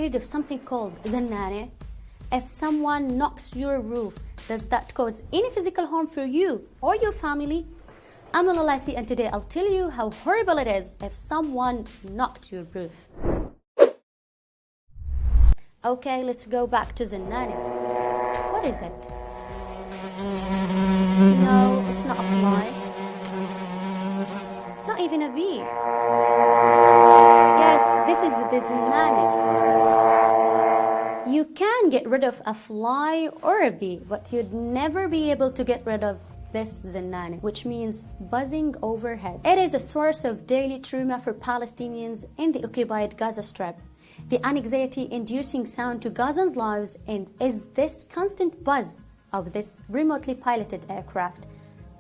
afraid of something called zannane? If someone knocks your roof, does that cause any physical harm for you or your family? I'm Lalasi, and today I'll tell you how horrible it is if someone knocked your roof. Okay, let's go back to zannane. What is it? No, it's not a fly. Not even a bee. Yes, this is the zannane. You can get rid of a fly or a bee, but you'd never be able to get rid of this zannane, which means buzzing overhead. It is a source of daily trauma for Palestinians in the occupied Gaza Strip. The anxiety-inducing sound to Gazans' lives is this constant buzz of this remotely piloted aircraft.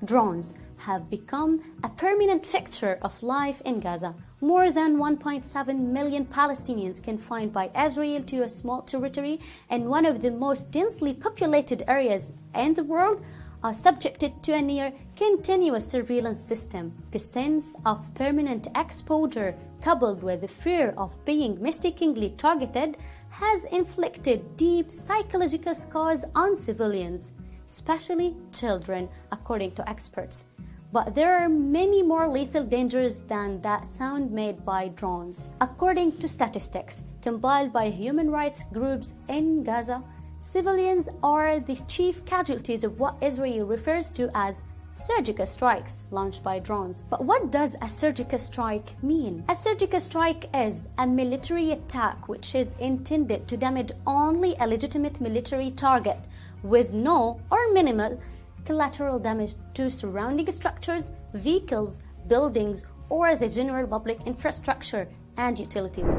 Drones have become a permanent fixture of life in Gaza. More than 1.7 million Palestinians confined by Israel to a small territory in one of the most densely populated areas in the world are subjected to a near continuous surveillance system. The sense of permanent exposure, coupled with the fear of being mistakenly targeted, has inflicted deep psychological scars on civilians, especially children, according to experts. But there are many more lethal dangers than that sound made by drones. According to statistics compiled by human rights groups in Gaza, civilians are the chief casualties of what Israel refers to as surgical strikes launched by drones. But what does a surgical strike mean? A surgical strike is a military attack which is intended to damage only a legitimate military target with no or minimal collateral damage to surrounding structures, vehicles, buildings, or the general public infrastructure and utilities.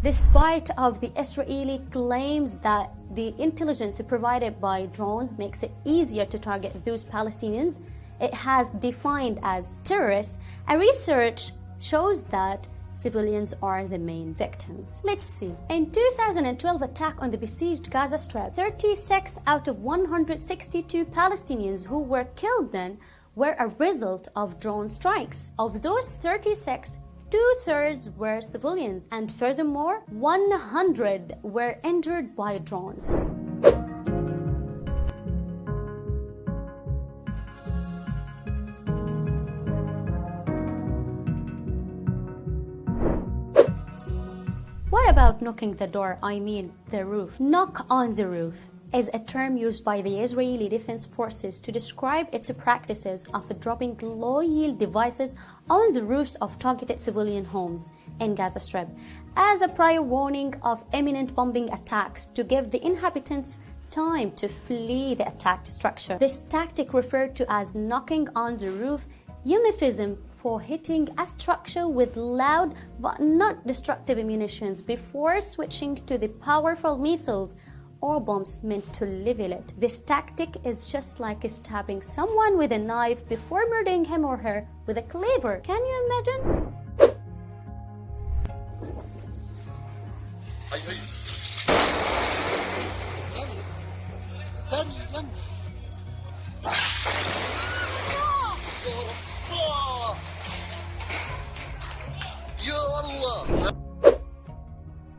Despite of the Israeli claims that the intelligence provided by drones makes it easier to target those Palestinians it has defined as terrorists, a research shows that civilians are the main victims. Let's see. In 2012 attack on the besieged Gaza Strip, 36 out of 162 Palestinians who were killed then were a result of drone strikes. Of those 36, 2/3 were civilians, and furthermore, 100 were injured by drones. What about knocking the door? I mean the roof. Knock on the roof is a term used by the Israeli Defense Forces to describe its practices of dropping low-yield devices on the roofs of targeted civilian homes in Gaza Strip as a prior warning of imminent bombing attacks to give the inhabitants time to flee the attacked structure. This tactic, referred to as knocking on the roof, euphemism for hitting a structure with loud but not destructive munitions before switching to the powerful missiles or bombs meant to level it. This tactic is just like stabbing someone with a knife before murdering him or her with a cleaver. Can you imagine?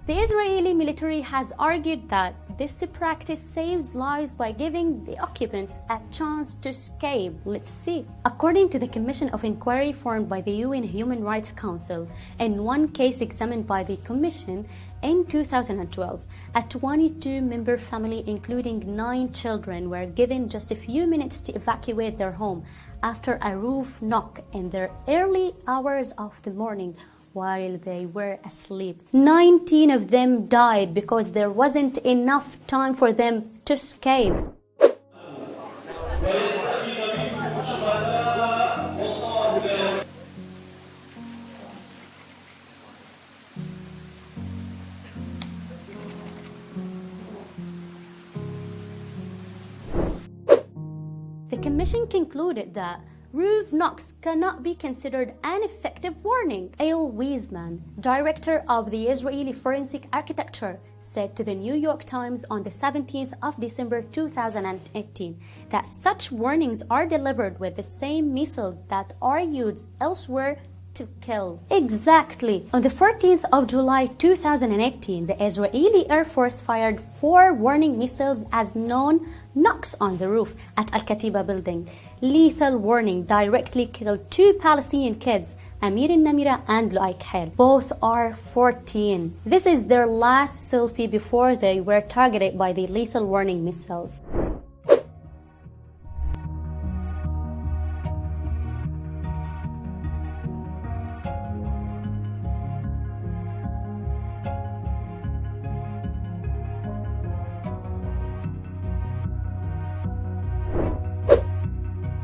The Israeli military has argued that this practice saves lives by giving the occupants a chance to escape. Let's see. According to the Commission of Inquiry formed by the UN Human Rights Council, in one case examined by the Commission in 2012, a 22-member family including 9 children were given just a few minutes to evacuate their home after a roof knock in the early hours of the morning while they were asleep. 19 of them died because there wasn't enough time for them to escape. The Commission concluded that roof knocks cannot be considered an effective warning. Eyal Weizman, director of the Israeli Forensic Architecture, said to the New York Times on the 17th of December 2018 that such warnings are delivered with the same missiles that are used elsewhere to kill. Exactly. On the 14th of July 2018, the Israeli Air Force fired 4 warning missiles as known knocks on the roof at Al-Katiba building. Lethal warning directly killed 2 Palestinian kids, Amir al-Namira and Luay Khel. Both are 14. This is their last selfie before they were targeted by the lethal warning missiles.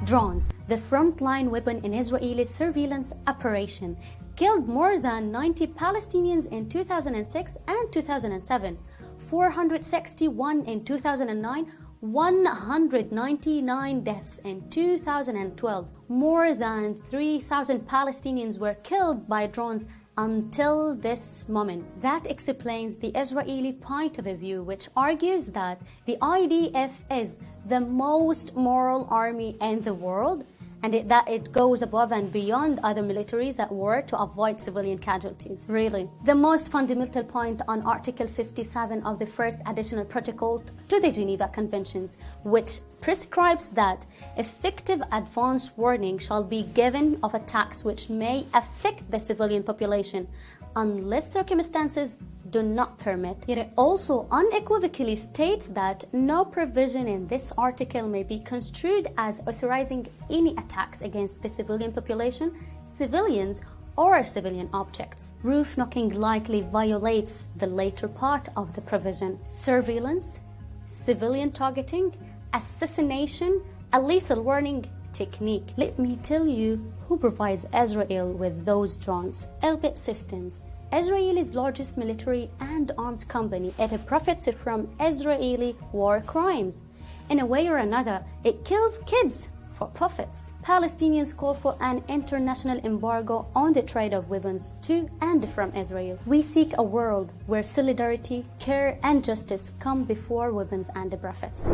Drones, the frontline weapon in Israeli surveillance operation, killed more than 90 Palestinians in 2006 and 2007, 461 in 2009, 199 deaths in 2012. More than 3,000 Palestinians were killed by drones until this moment. That explains the Israeli point of view, which argues that the IDF is the most moral army in the world, and that it goes above and beyond other militaries at war to avoid civilian casualties. Really. The most fundamental point on Article 57 of the First Additional Protocol to the Geneva Conventions, which prescribes that effective advance warning shall be given of attacks which may affect the civilian population unless circumstances do not permit. Yet it also unequivocally states that no provision in this article may be construed as authorizing any attacks against the civilian population, civilians, or civilian objects. Roof knocking likely violates the later part of the provision. Surveillance, civilian targeting, assassination, a lethal warning technique. Let me tell you who provides Israel with those drones. Elbit Systems, Israel's largest military and arms company. It profits from Israeli war crimes. In a way or another, it kills kids for profits. Palestinians call for an international embargo on the trade of weapons to and from Israel. We seek a world where solidarity, care, and justice come before weapons and profits.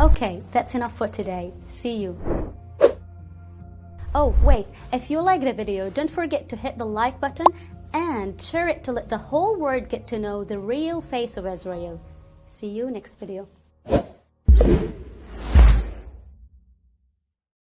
Okay, that's enough for today. See you. Oh, wait, if you like the video, don't forget to hit the like button and share it to let the whole world get to know the real face of Israel. See you next video.